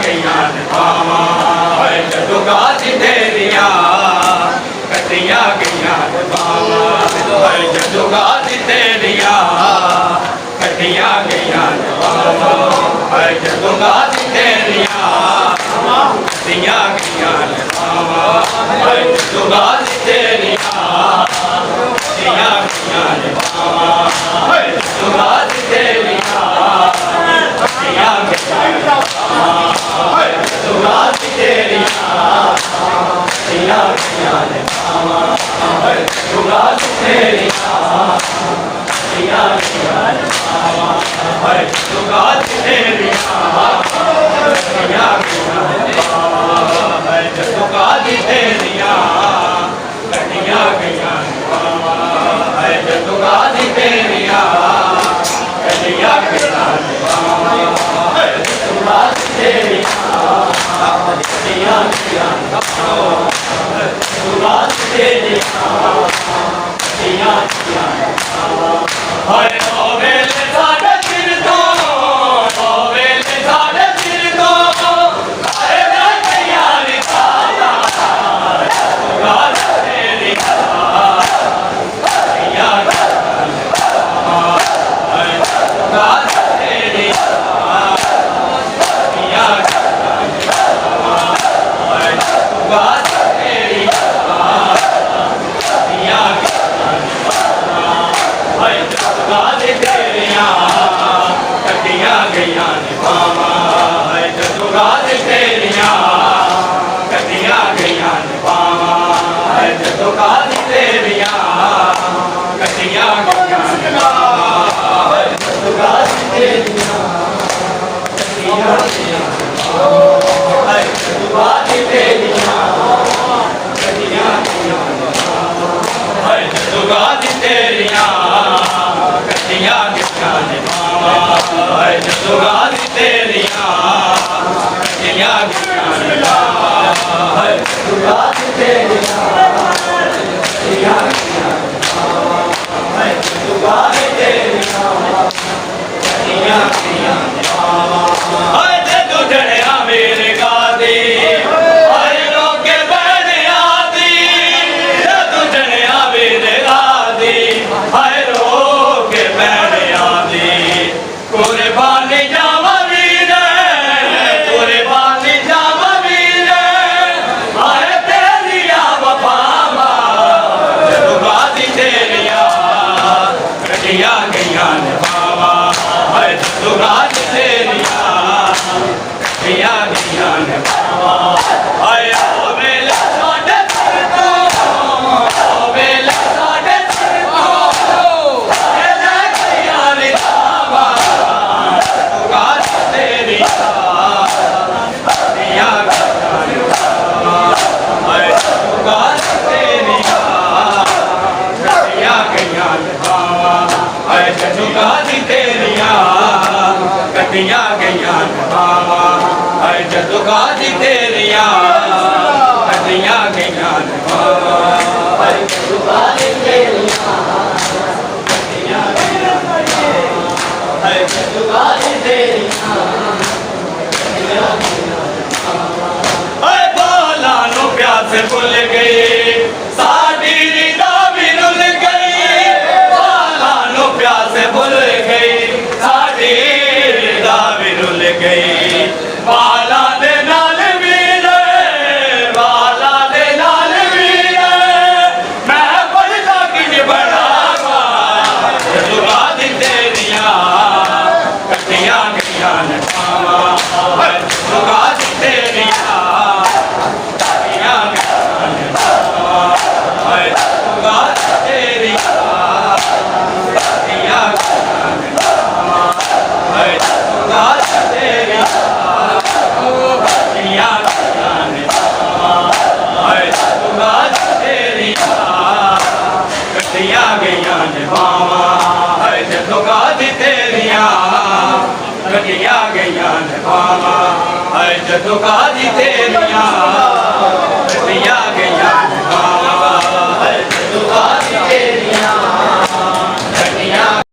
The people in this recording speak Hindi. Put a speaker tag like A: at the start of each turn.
A: गईयां बावा जदों गाजी तेरियां कटियां गईयां बावा जदों गाजी तेरियां कटियां गईयां बावा जदों गाजी तेरियां कटियां गईयां बावा जदों गाजी तेरियां कटियां गईयां बावा जदों गाजी तेरियां कटियां गईयां जदों गाजी तेरियां कटियां गईयां बावा जदों गाजी तेरियां कटियां गईयां बावा जदों गाजी तेरियां कटियां गईयां बावा जदों गाजी तेरियां कटियां गईयां बावा जदों गाजी तेरियां कटियां गईयां बावा जदों गाजी तेरियां कटियां गईयां बावा जदों गाजी तेरियां कटियां गईयां बावा हाय ओ वेले साडे सिर तो ओ वेले साडे सिर तो हाय मैं गईयां नी बाबा जदों गाजी तेरियां कटियां गईयां बावा जदों गाजी तेरियां कटियां गईयां बावा जदों गाजी तेरियां कटियां गईयां बावा जदों गाजी तेरियां कटियां गईयां बावा जदों गाजी तेरियां कटियां गईयां बावा जदों गाजी तेरियां कटियां गईयां बावा जदों गाजी तेरियां कटियां गईयां बावा जदों गाजी तेरियां कटियां गईयां बावा जदों गाजी तेरियां कटियां गईयां बावा जदों गाजी तेरियां कटियां गईयां बावा जदों गाजी तेरियां कटियां गईयां बावा जदों गाजी तेरियां कटियां गईयां बावा हाय जदों जड़िया मेरे गादी हाय रोके बैठे आदी जदों जड़िया मेरे गादी हाय रोके बैठे आदी कुर्बानी जावा वीरे कुर्बानी जावा वीरे हाय तेरिया वफावा जदों गाजी तेरियां कटियां गईयां बावा हाय जदों गाजी तेरियां कटियां गईयां बावा हाय ओ वेले साडे सिर तो ओ वेले साडे सिर तो हाय मैं गईयां नी बावा जदों गाजी तेरियां कटियां गईयां बावा हाय जदों गाजी तेरियां कटियां गईयां बावा हाय जदों गाजी तेरियां कटियां गईयां बावा हाय जदों गाजी तेरियां कटियां गईयां बावा हाय जदों गाजी तेरियां कटियां गईयां हाय जदों गाजी तेरियां कटियां गईयां हाय बाला नु प्यास भुल गई साडी रिदा भी रुल गई बाला नु प्यास भुल गई साडी रिदा भी रुल गई बाला दे नाल वीरे बाला दे नाल वीरे मैं बड़ा किज बनावा जदों गाजी तेरियां कटियां गईयां बावा जदों गाजी तेरियां कटियां गईयां बावा जदों गाजी तेरियां कटियां गईयां बावा जदों गाजी तेरियां कटियां गईयां बावा जदों गाजी तेरियां कटियां गईयां बावा जदों गाजी तेरियां कटियां गईयां बावा जदों गाजी तेरियां